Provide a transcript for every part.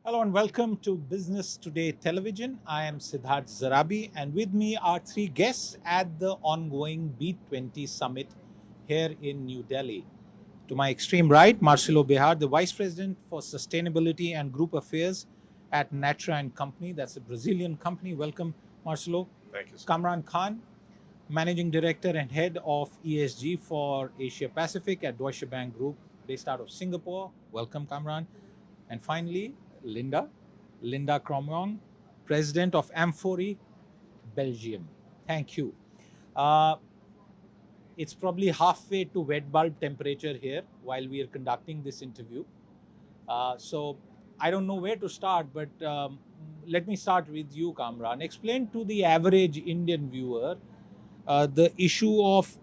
Hello and welcome to Business Today Television. I am Siddharth Zarabi, and with me are three guests at the ongoing B20 Summit here in New Delhi. To my extreme right, Marcelo Behar, the Vice President for Sustainability and Group Affairs at Natra and Company. That's a Brazilian company. Welcome, Marcelo. Thank you. Kamran Khan, Managing Director and Head of ESG for Asia Pacific at Deutsche Bank Group, based out of Singapore. Welcome, Kamran. And finally, Linda Cromwell, President of Amphori, Belgium. Thank you. Uh, it's probably halfway to wet bulb temperature here while we are conducting this interview. So I don't know where to start, but let me start with you, Kamran. Explain to the average Indian viewer the issue of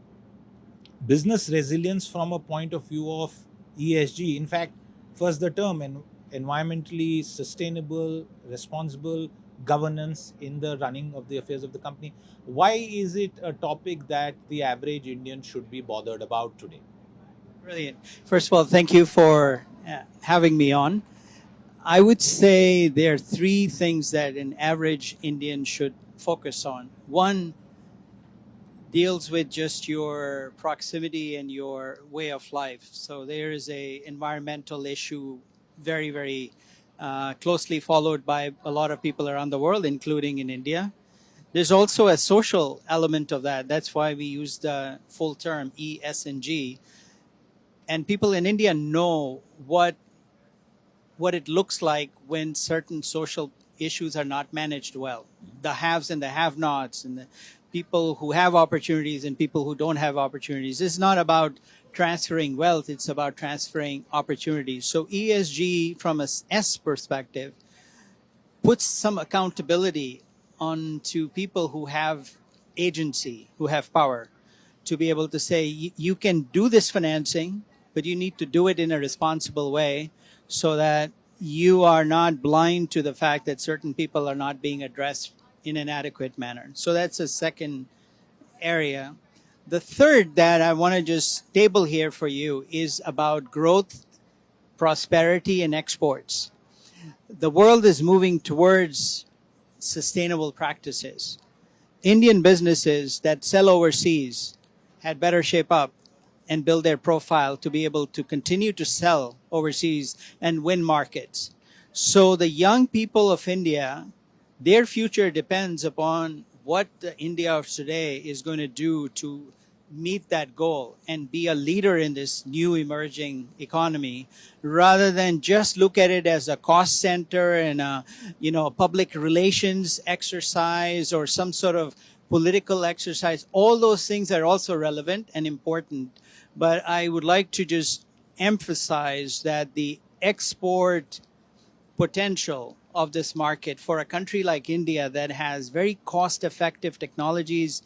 business resilience from a point of view of ESG. In fact, first the term environmentally sustainable, responsible governance in the running of the affairs of the company. Why is it a topic that the average Indian should be bothered about today? Brilliant. First of all, thank you for having me on. I would say there are three things that an average Indian should focus on. One deals with just your proximity and your way of life. So there is a environmental issue very closely followed by a lot of people around the world, including in India. There's also a social element of that. That's why we use the full term ESG. And people in India know what it looks like when certain social issues are not managed well. The haves and the have-nots, and the people who have opportunities and people who don't have opportunities. It's not about transferring wealth, it's about transferring opportunities. So ESG from a S perspective puts some accountability onto people who have agency, who have power, to be able to say, you can do this financing, but you need to do it in a responsible way so that you are not blind to the fact that certain people are not being addressed in an adequate manner. So that's a second area. The third that I want to just table here for you is about growth, prosperity, and exports. The world is moving towards sustainable practices. Indian businesses that sell overseas had better shape up and build their profile to be able to continue to sell overseas and win markets. So the young people of India, their future depends upon what the India of today is going to do to meet that goal and be a leader in this new emerging economy, rather than just look at it as a cost center and a public relations exercise or some sort of political exercise. All those things are also relevant and important, but I would like to just emphasize that the export potential of this market for a country like India that has very cost-effective technologies,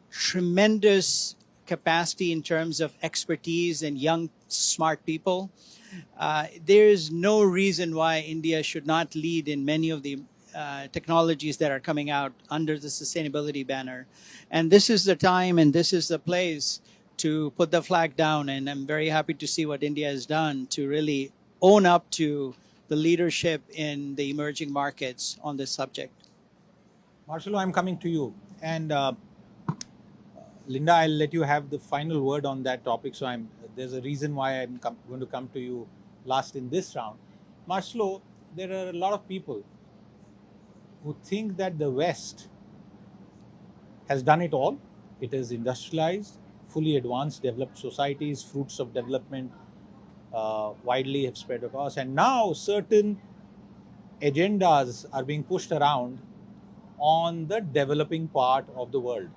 tremendous capacity in terms of expertise and young, smart people, there is no reason why India should not lead in many of the technologies that are coming out under the sustainability banner. And this is the time and this is the place to put the flag down. And I'm very happy to see what India has done to really own up to the leadership in the emerging markets on this subject. Marcelo, I'm coming to you. And Linda, I'll let you have the final word on that topic. So there's a reason why I'm going to come to you last in this round. Marcelo, there are a lot of people who think that the West has done it all. It is industrialized, fully advanced, developed societies, fruits of development widely have spread across. And now certain agendas are being pushed around on the developing part of the world.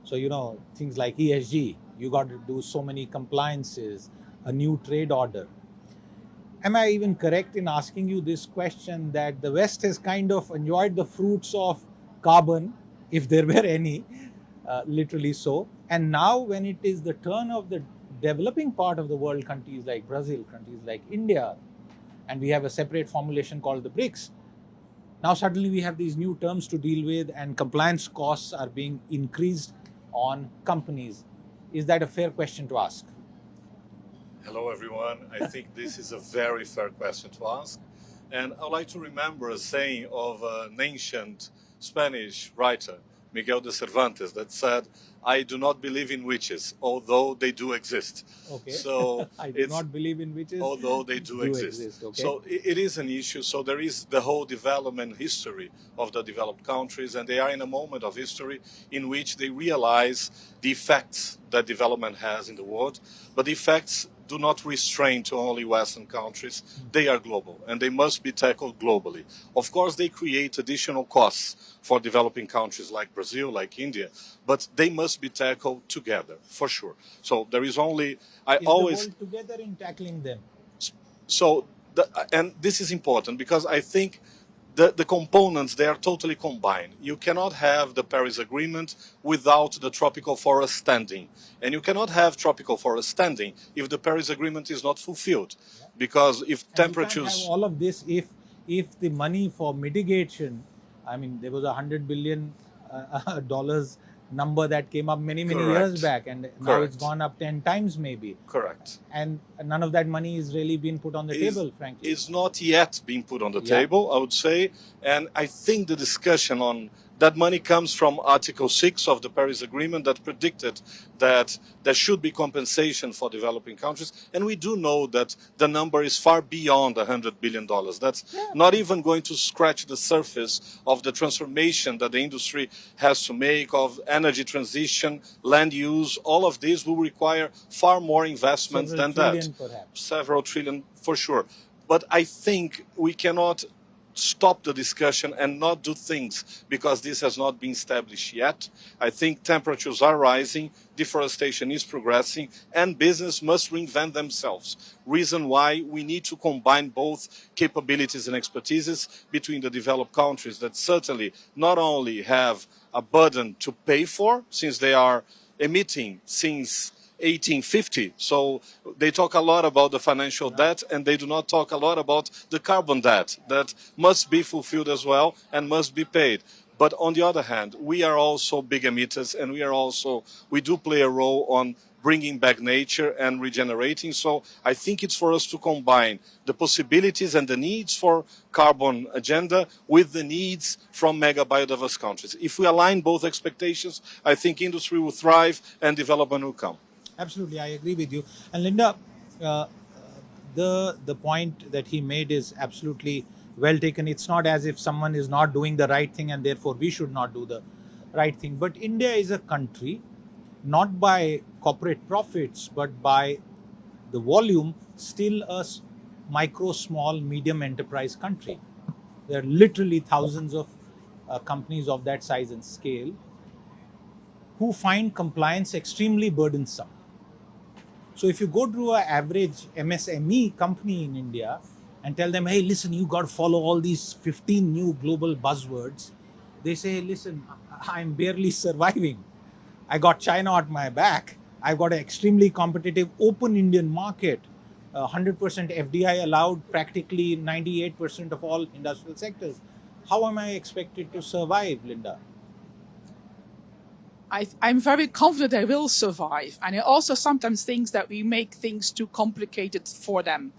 So, things like ESG, you got to do so many compliances, a new trade order. Am I even correct in asking you this question, that the West has kind of enjoyed the fruits of carbon, if there were any, literally so. And now when it is the turn of the developing part of the world, countries like Brazil, countries like India, and we have a separate formulation called the BRICS, now suddenly we have these new terms to deal with and compliance costs are being increased on companies. Is that a fair question to ask? Hello, everyone. I think this is a very fair question to ask. And I would like to remember a saying of an ancient Spanish writer, Miguel de Cervantes, that said, I do not believe in witches, although they do exist. Okay. So I do it's not believe in witches. although they do exist. Okay. So it is an issue. So there is the whole development history of the developed countries, and they are in a moment of history in which they realize the effects that development has in the world, but the effects do not restrain to only Western countries. They are global, and they must be tackled globally. Of course, they create additional costs for developing countries like Brazil, like India, but they must be tackled together, for sure. So there is only, I Is always... the world together in tackling them? So, and this is important because I think the components, they are totally combined. You cannot have the Paris Agreement without the tropical forest standing. And you cannot have tropical forest standing if the Paris Agreement is not fulfilled. Because if And temperatures... you can't have all of this if the money for mitigation, I mean, there was $100 billion dollars number that came up many years back, and now it's gone up 10 times maybe. Correct. And none of that money is really being put on the table, frankly. Is not yet being put on the table, I would say. And I think the discussion on that money comes from Article 6 of the Paris Agreement that predicted that there should be compensation for developing countries. And we do know that the number is far beyond $100 billion. That's not even going to scratch the surface of the transformation that the industry has to make, of energy transition, land use. All of this will require far more investments than that. Perhaps. Several trillion, for sure. But I think we cannot stop the discussion and not do things because this has not been established yet. I think temperatures are rising, deforestation is progressing, and business must reinvent themselves. Reason why we need to combine both capabilities and expertises between the developed countries that certainly not only have a burden to pay for, since they are emitting since 1850. So they talk a lot about the financial debt, and they do not talk a lot about the carbon debt that must be fulfilled as well and must be paid. But on the other hand, we are also big emitters, and we do play a role on bringing back nature and regenerating. So I think it's for us to combine the possibilities and the needs for carbon agenda with the needs from mega biodiverse countries. If we align both expectations, I think industry will thrive and development will come. Absolutely, I agree with you. And Linda, the point that he made is absolutely well taken. It's not as if someone is not doing the right thing and therefore we should not do the right thing. But India is a country, not by corporate profits, but by the volume, still a micro, small, medium enterprise country. There are literally thousands of companies of that size and scale who find compliance extremely burdensome. So if you go to an average MSME company in India and tell them, hey, listen, you got to follow all these 15 new global buzzwords, they say, listen, I'm barely surviving. I got China at my back. I've got an extremely competitive open Indian market, 100% FDI allowed, practically 98% of all industrial sectors. How am I expected to survive, Linda? I'm very confident they will survive. And I also sometimes think that we make things too complicated for them.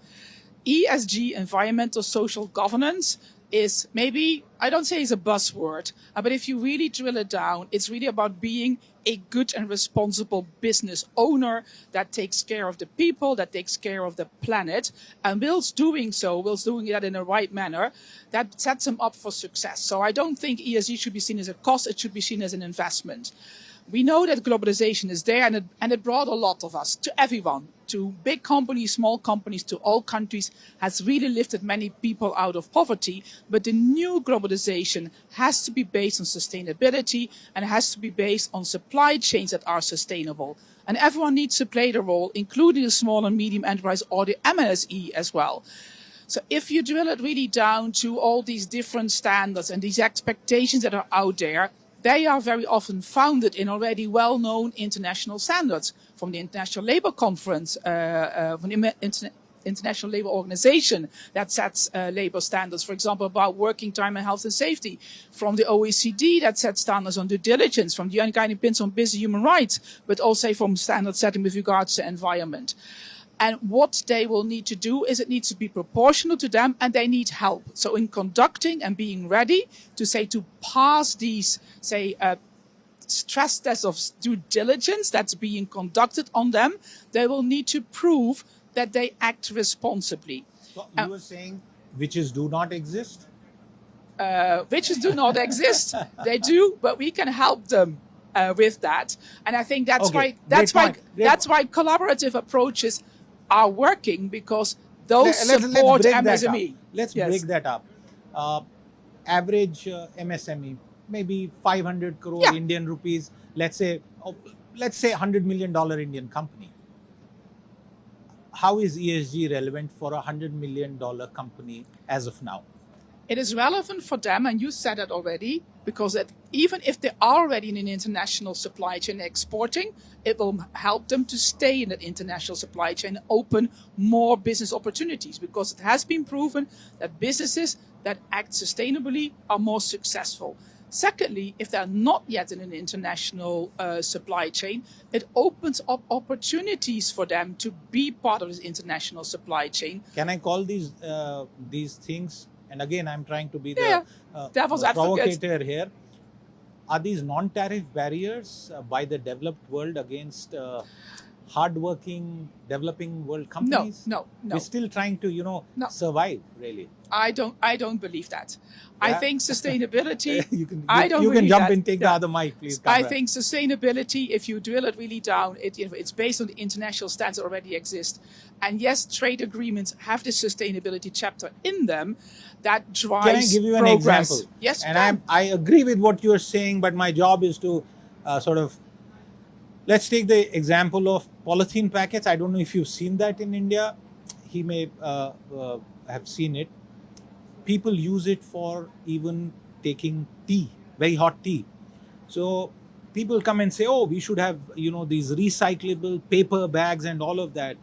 ESG, environmental social governance, is maybe, I don't say it's a buzzword, but if you really drill it down, it's really about being a good and responsible business owner that takes care of the people, that takes care of the planet, and whilst doing that in the right manner, that sets them up for success. So I don't think ESG should be seen as a cost, it should be seen as an investment. We know that globalization is there, and it brought a lot of us, to everyone, to big companies, small companies, to all countries, has really lifted many people out of poverty. But the new globalization has to be based on sustainability, and it has to be based on supply chains that are sustainable. And everyone needs to play the role, including the small and medium enterprise or the MSME as well. So if you drill it really down to all these different standards and these expectations that are out there, they are very often founded in already well-known international standards from the International Labour Conference, from the International Labour Organization that sets labour standards, for example, about working time and health and safety, from the OECD that sets standards on due diligence, from the UN Guiding Principles on Business Human Rights, but also from standard setting with regards to environment. And what they will need to do is it needs to be proportional to them, and they need help. So in conducting and being ready to pass these, stress tests of due diligence that's being conducted on them, they will need to prove that they act responsibly. So you were saying witches do not exist? Witches do not exist. They do, but we can help them with that. And I think that's Okay, why collaborative approaches are working, because those Let's support break that up. MSME. Let's Yes. break that up. Average MSME, maybe 500 crore Yeah. Indian rupees, let's say $100 million Indian company. How is ESG relevant for a $100 million company as of now? It is relevant for them, and you said it already, because even if they are already in an international supply chain exporting, it will help them to stay in that international supply chain and open more business opportunities, because it has been proven that businesses that act sustainably are more successful. Secondly, if they're not yet in an international supply chain, it opens up opportunities for them to be part of this international supply chain. Can I call these things? And again, I'm trying to be Devil's the advocate. provocateur here. Are these non-tariff barriers by the developed world against hardworking, developing world companies? No. We're still trying to, No. survive, really. I don't believe that. I Yeah. think sustainability. You can I don't you can believe jump that. and take the other mic, please. I Kamran. think sustainability, if you drill it really down, it's based on the international standards that already exist. And yes, trade agreements have this sustainability chapter in them that drives Can I give you an progress. example? Yes, you And can. I agree with what you're saying, but my job is to let's take the example of polythene packets. I don't know if you've seen that in India. He may have seen it. People use it for even taking tea, very hot tea. So people come and say, oh, we should have, these recyclable paper bags and all of that.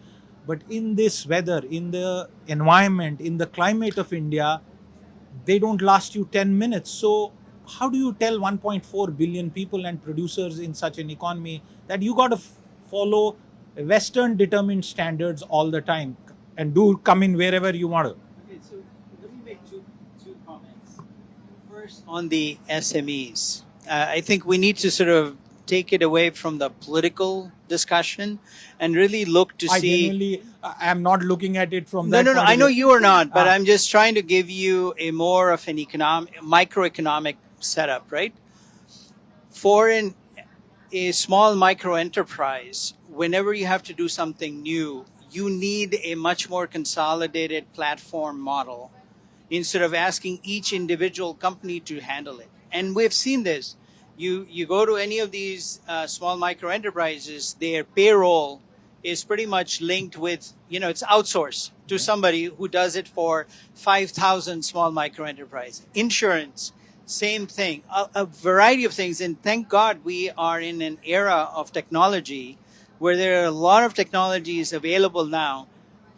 But in this weather, in the environment, in the climate of India, they don't last you 10 minutes. So how do you tell 1.4 billion people and producers in such an economy that you got to follow Western determined standards all the time and come in wherever you want to? Okay, so let me make two comments. First, on the SMEs, I think we need to sort of take it away from the political discussion and really look to see. I am not looking at it from No, that no, no. point I of know view. you are not, but I'm just trying to give you a more of an microeconomic setup, right? For a small micro enterprise, whenever you have to do something new, you need a much more consolidated platform model instead of asking each individual company to handle it. And we've seen this. You go to any of these small micro enterprises, their payroll is pretty much linked with, it's outsourced to somebody who does it for 5,000 small micro enterprise. Insurance, same thing, a variety of things. And thank God we are in an era of technology where there are a lot of technologies available now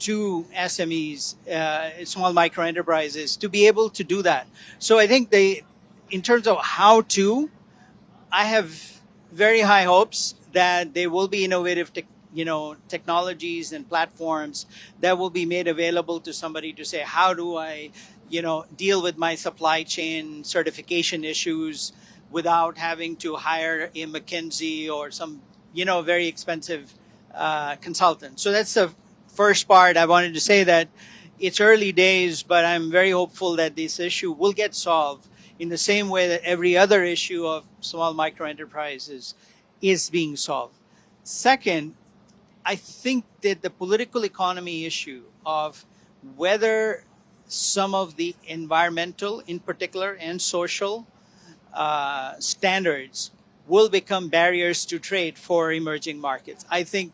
to SMEs, small micro enterprises, to be able to do that. So I think in terms of how to, I have very high hopes that there will be innovative technologies and platforms that will be made available to somebody to say, how do I, deal with my supply chain certification issues without having to hire a McKinsey or some, very expensive consultant. So that's the first part. I wanted to say that it's early days, but I'm very hopeful that this issue will get solved in the same way that every other issue of small micro enterprises is being solved. Second, I think that the political economy issue of whether some of the environmental in particular and social standards will become barriers to trade for emerging markets. I think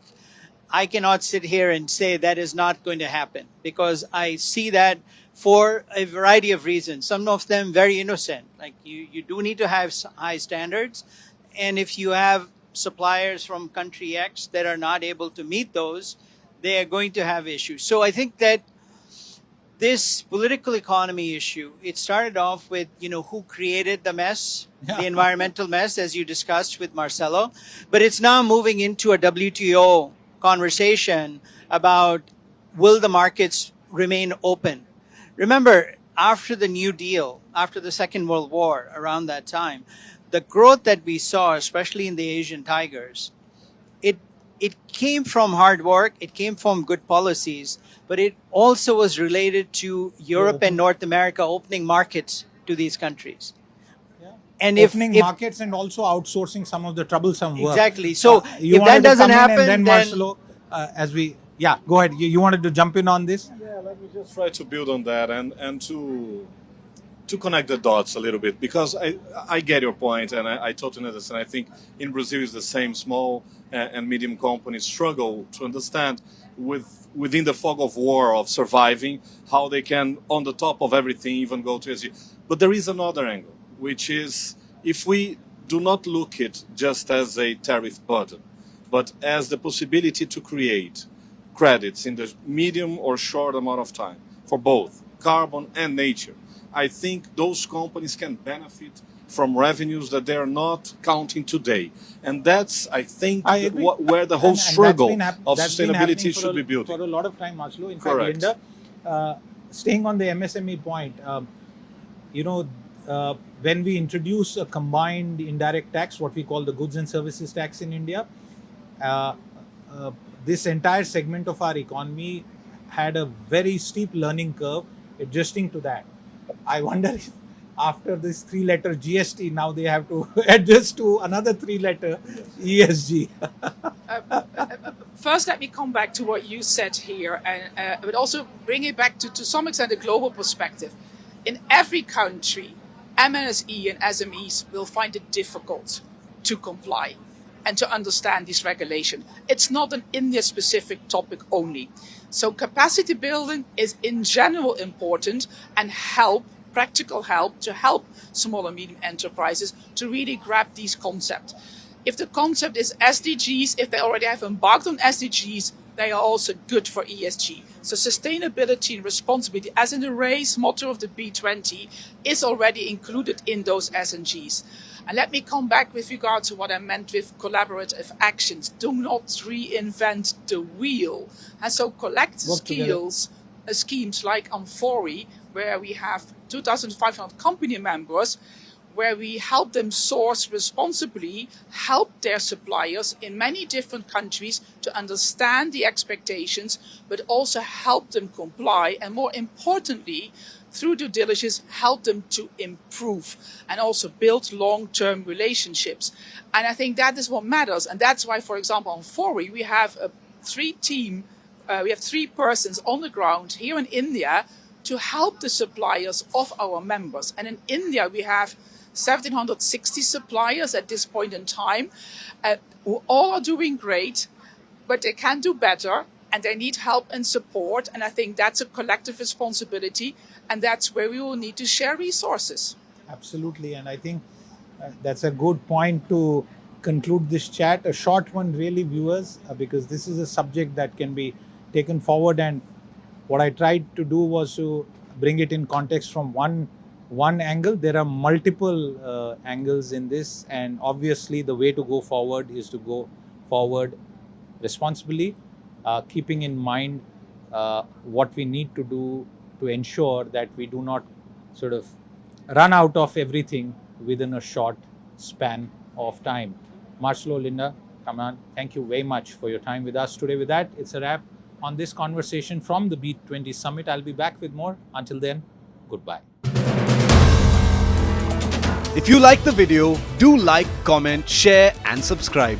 I cannot sit here and say that is not going to happen, because I see that for a variety of reasons, some of them very innocent. Like you do need to have high standards. And if you have suppliers from country X that are not able to meet those, they are going to have issues. So I think that this political economy issue, it started off with, who created the mess, the environmental mess, as you discussed with Marcelo, but it's now moving into a WTO conversation about will the markets remain open. Remember, after the New Deal, after the Second World War, around that time, the growth that we saw, especially in the Asian tigers, it came from hard work, it came from good policies, but it also was related to Europe and North America opening markets to these countries. Yeah. And opening if markets and also outsourcing some of the troublesome work. exactly, so you if wanted that to doesn't come in happen, and then then Marcelo, go ahead. You wanted to jump in on this? Yeah, let me just try to build on that and to connect the dots a little bit, because I get your point and I totally understand. I think in Brazil it's the same. Small and medium companies struggle to understand within the fog of war of surviving how they can, on the top of everything, even go to ESG. But there is another angle, which is if we do not look it just as a tariff burden, but as the possibility to create credits in the medium or short amount of time for both carbon and nature, I think those companies can benefit from revenues that they're not counting today. And that's, I think, where the whole struggle of sustainability should be built. For a lot of time, Marcelo. In Correct. fact, Linda, staying on the MSME point, when we introduce a combined indirect tax, what we call the goods and services tax in India, this entire segment of our economy had a very steep learning curve adjusting to that. I wonder if after this 3-letter GST, now they have to adjust to another 3-letter ESG. First, let me come back to what you said here, and but also bring it back to some extent a global perspective. In every country, MSE and SMEs will find it difficult to comply and to understand this regulation. It's not an India-specific topic only. So capacity building is in general important and practical help to help small and medium enterprises to really grab these concepts. If the concept is SDGs, if they already have embarked on SDGs, they are also good for ESG. So sustainability and responsibility, as in the race motto of the B20, is already included in those SDGs. And let me come back with regard to what I meant with collaborative actions. Do not reinvent the wheel. And so collective schemes like Amfori, where we have 2,500 company members, where we help them source responsibly, help their suppliers in many different countries to understand the expectations, but also help them comply, and more importantly, through due diligence, help them to improve and also build long-term relationships. And I think that is what matters. And that's why, for example, on Fori, we have we have 3 persons on the ground here in India to help the suppliers of our members. And in India, we have 1,760 suppliers at this point in time, who all are doing great, but they can do better and they need help and support. And I think that's a collective responsibility, and that's where we will need to share resources. Absolutely. And I think that's a good point to conclude this chat. A short one, really, viewers, because this is a subject that can be taken forward. And what I tried to do was to bring it in context from one angle. There are multiple angles in this, and obviously the way to go forward is to go forward responsibly, keeping in mind what we need to do to ensure that we do not sort of run out of everything within a short span of time. Marcelo, Linda, come on. Thank you very much for your time with us today. With that, it's a wrap on this conversation from the B20 Summit. I'll be back with more. Until then, goodbye. If you like the video, do like, comment, share and subscribe.